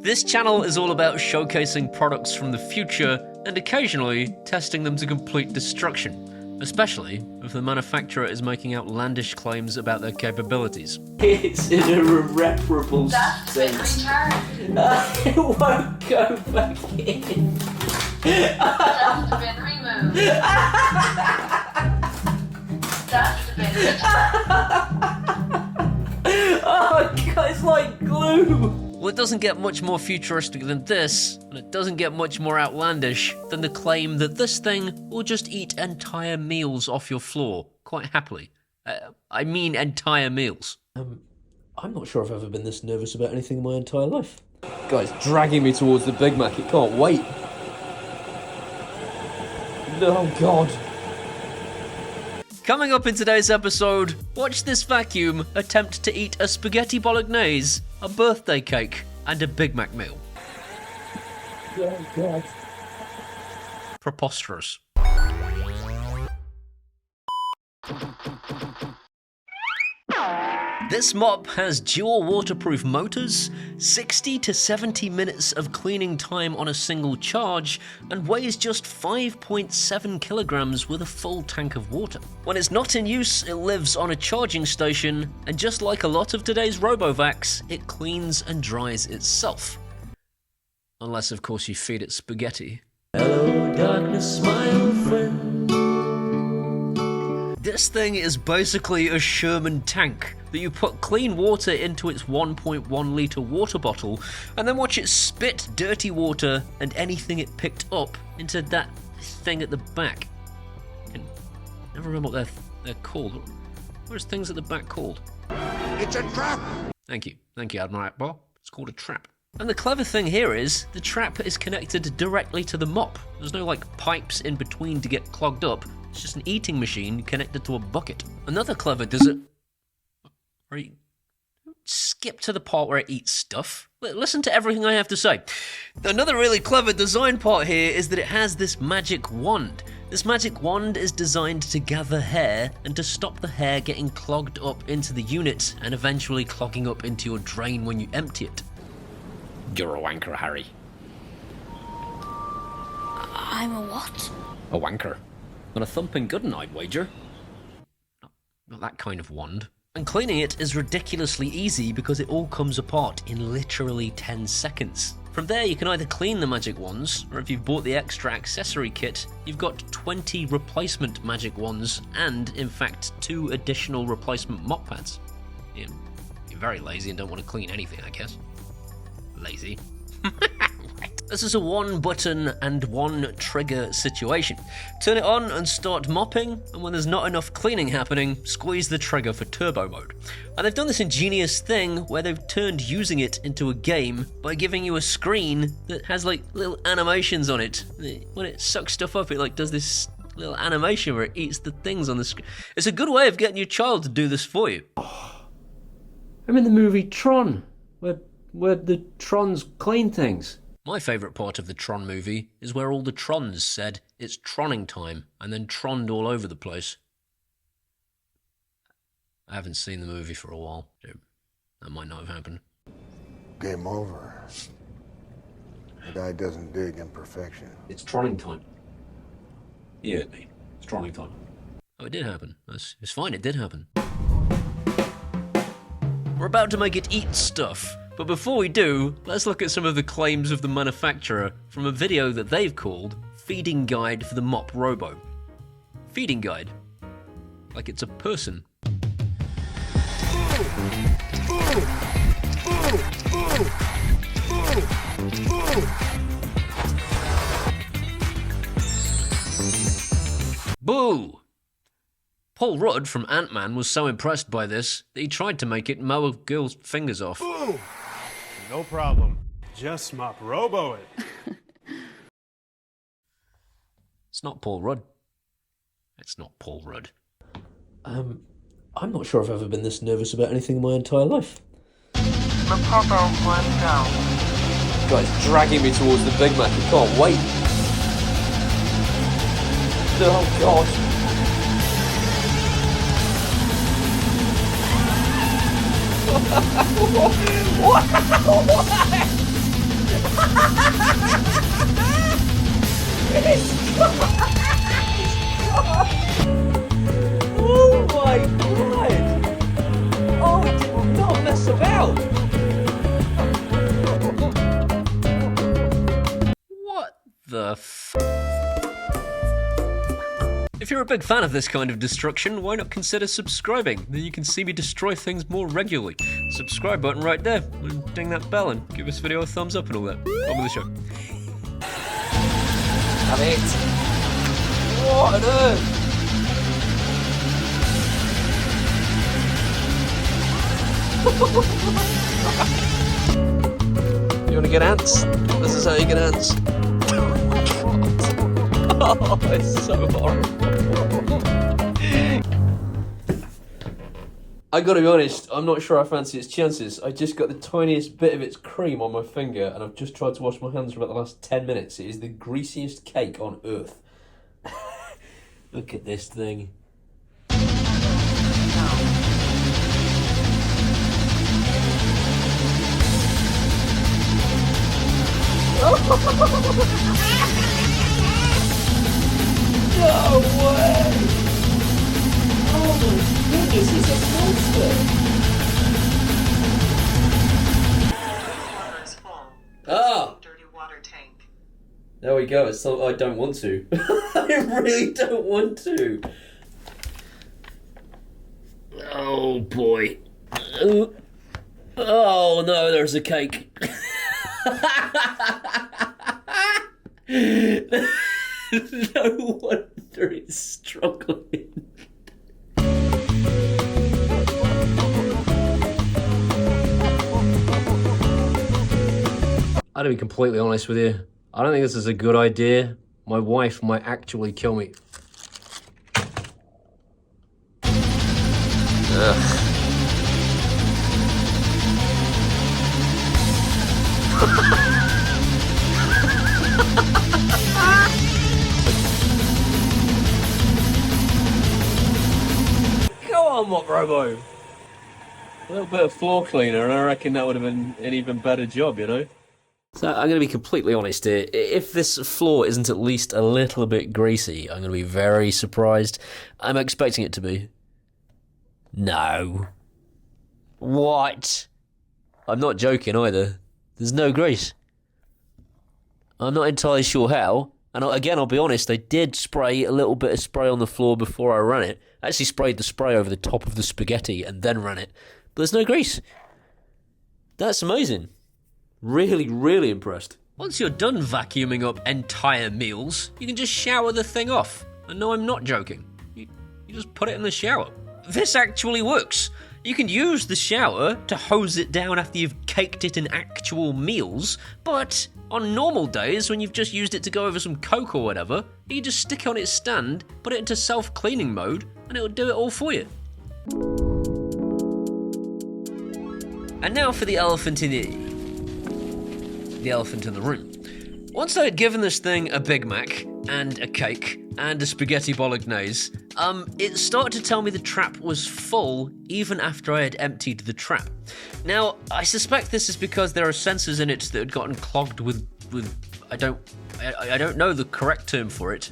This channel is all about showcasing products from the future and occasionally testing them to complete destruction, especially if the manufacturer is making outlandish claims about their capabilities. It's in a irreparable state. It won't go back in. That's been removed. That's been Oh god, it's like glue! Well, it doesn't get much more futuristic than this, and it doesn't get much more outlandish than the claim that this thing will just eat entire meals off your floor, quite happily. I mean entire meals. I'm not sure I've ever been this nervous about anything in my entire life. Guy's dragging me towards the Big Mac, it can't wait. Oh god. Coming up in today's episode, watch this vacuum attempt to eat a spaghetti bolognese, a birthday cake, and a Big Mac meal. Oh god. Preposterous. This mop has dual waterproof motors, 60 to 70 minutes of cleaning time on a single charge, and weighs just 5.7 kilograms with a full tank of water. When it's not in use, it lives on a charging station, and just like a lot of today's RoboVacs, it cleans and dries itself. Unless, of course, you feed it spaghetti. Hello darkness, my old friend. This thing is basically a Sherman tank that you put clean water into its 1.1 litre water bottle and then watch it spit dirty water and anything it picked up into that thing at the back. I can never remember what they're called. What is things at the back called? It's a trap! Thank you, Admiral Akbar. It's called a trap. And the clever thing here is, the trap is connected directly to the mop. There's no pipes in between to get clogged up. It's just an eating machine connected to a bucket. Another clever skip to the part where it eats stuff. Listen to everything I have to say. Another really clever design part here is that it has this magic wand. This magic wand is designed to gather hair and to stop the hair getting clogged up into the unit and eventually clogging up into your drain when you empty it. You're a wanker, Harry. I'm a what? A wanker. Not a thumping good one, I'd wager. Not that kind of wand. And cleaning it is ridiculously easy because it all comes apart in literally 10 seconds. From there, you can either clean the magic wands, or if you've bought the extra accessory kit, you've got 20 replacement magic wands and, in fact, 2 additional replacement mop pads. You're very lazy and don't want to clean anything, I guess. Lazy. This is a one button and one trigger situation. Turn it on and start mopping, and when there's not enough cleaning happening, squeeze the trigger for turbo mode. And they've done this ingenious thing where they've turned using it into a game by giving you a screen that has little animations on it. When it sucks stuff up, it does this little animation where it eats the things on the screen. It's a good way of getting your child to do this for you. I'm in the movie Tron, where the Trons clean things. My favourite part of the Tron movie is where all the Trons said, "It's Tronning time," and then troned all over the place. I haven't seen the movie for a while, so that might not have happened. Game over. The guy doesn't dig imperfection. It's Tronning time. Yeah, it's Tronning time. Oh, it did happen. It's fine, it did happen. We're about to make it eat stuff. But before we do, let's look at some of the claims of the manufacturer from a video that they've called Feeding Guide for the Mop Robo. Feeding Guide. Like it's a person. Boo! Paul Rudd from Ant-Man was so impressed by this that he tried to make it mow a girl's fingers off. Ooh, no problem. Just Moprobo it. It's not Paul Rudd. It's not Paul Rudd. I'm not sure I've ever been this nervous about anything in my entire life. Moprobo OneGo. Guy's dragging me towards the Big Mac, I can't wait. Oh god. What? the f? If you're a big fan of this kind of destruction, why not consider subscribing? Then you can see me destroy things more regularly. Subscribe button right there, and ding that bell and give this video a thumbs up and all that. On with the show. Have it. What on earth? You wanna get ants? This is how you get ants. Oh, it's so horrible. I gotta be honest, I'm not sure I fancy its chances. I just got the tiniest bit of its cream on my finger and I've just tried to wash my hands for about the last 10 minutes. It is the greasiest cake on earth. Look at this thing. No way! Oh my goodness, it's a monster! Water is full. Ah! Dirty water tank. There we go, it's so I don't want to. I really don't want to. Oh boy. Oh no, there's a cake. No wonder it's struggling. I'll be completely honest with you. I don't think this is a good idea. My wife might actually kill me. Ugh. Come on, Moprobo. A little bit of floor cleaner, and I reckon that would have been an even better job, you know? So I'm going to be completely honest here. If this floor isn't at least a little bit greasy, I'm going to be very surprised. I'm expecting it to be. No. What? I'm not joking either. There's no grease. I'm not entirely sure how. And again, I'll be honest, I did spray a little bit of spray on the floor before I ran it. I actually sprayed the spray over the top of the spaghetti and then ran it. But there's no grease. That's amazing. Really, really impressed. Once you're done vacuuming up entire meals, you can just shower the thing off. And no, I'm not joking. You just put it in the shower. This actually works. You can use the shower to hose it down after you've caked it in actual meals, but on normal days when you've just used it to go over some Coke or whatever, you can just stick it on its stand, put it into self-cleaning mode, and it'll do it all for you. And now for the elephant in the room. Once I had given this thing a Big Mac and a cake and a spaghetti bolognese, it started to tell me the trap was full even after I had emptied the trap. Now, I suspect this is because there are sensors in it that had gotten clogged with I don't know the correct term for it.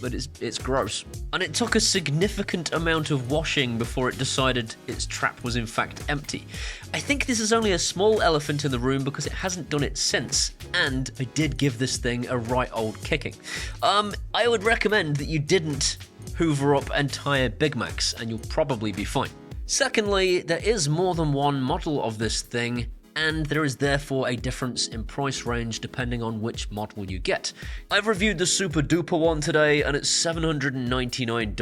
But it's gross. And it took a significant amount of washing before it decided its trap was in fact empty. I think this is only a small elephant in the room because it hasn't done it since, and I did give this thing a right old kicking. I would recommend that you didn't hoover up entire Big Macs, and you'll probably be fine. Secondly, there is more than one model of this thing, and there is therefore a difference in price range depending on which model you get. I've reviewed the super duper one today, and it's $799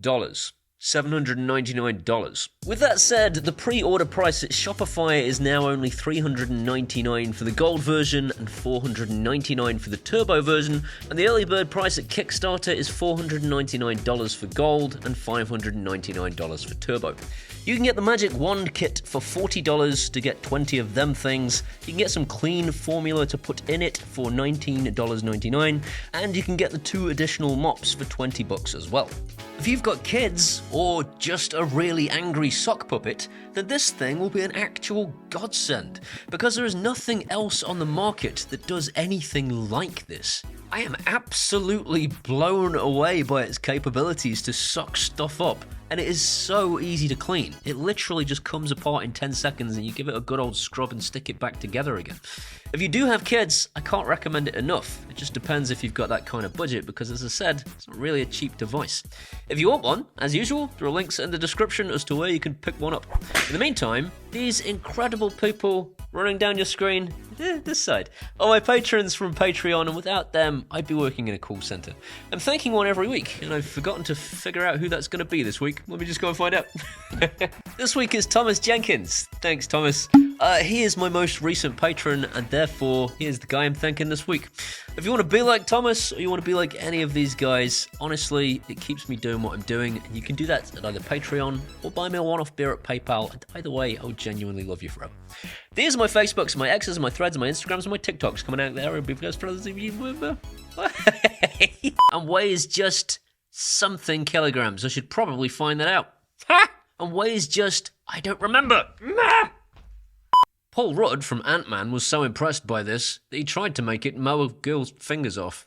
dollars. $799. With that said, the pre-order price at Shopify is now only $399 for the gold version and $499 for the turbo version, and the early bird price at Kickstarter is $499 for gold and $599 for turbo. You can get the Magic Wand kit for $40 to get 20 of them things. You can get some clean formula to put in it for $19.99, and you can get the 2 additional mops for $20 as well. If you've got kids, or just a really angry sock puppet, then this thing will be an actual godsend, because there is nothing else on the market that does anything like this. I am absolutely blown away by its capabilities to suck stuff up, and it is so easy to clean. It literally just comes apart in 10 seconds and you give it a good old scrub and stick it back together again. If you do have kids, I can't recommend it enough. It just depends if you've got that kind of budget, because as I said, it's not really a cheap device. If you want one, as usual, there are links in the description as to where you can pick one up. In the meantime, these incredible people running down your screen, this side, are my patrons from Patreon, and without them, I'd be working in a call center. I'm thanking one every week, and I've forgotten to figure out who that's going to be this week. Let me just go and find out. This week is Thomas Jenkins. Thanks, Thomas. He is my most recent patron, and therefore, he is the guy I'm thanking this week. If you want to be like Thomas, or you want to be like any of these guys, honestly, it keeps me doing what I'm doing, and you can do that at either Patreon or buy me a one-off beer at PayPal, and either way, I would genuinely love you forever. These are my Facebooks, my X's, my Threads, my Instagrams, and my TikToks coming out there because for those of you and weighs just something kilograms. I should probably find that out. And weighs just, I don't remember. Paul Rudd from Ant-Man was so impressed by this that he tried to make it mow a girl's fingers off.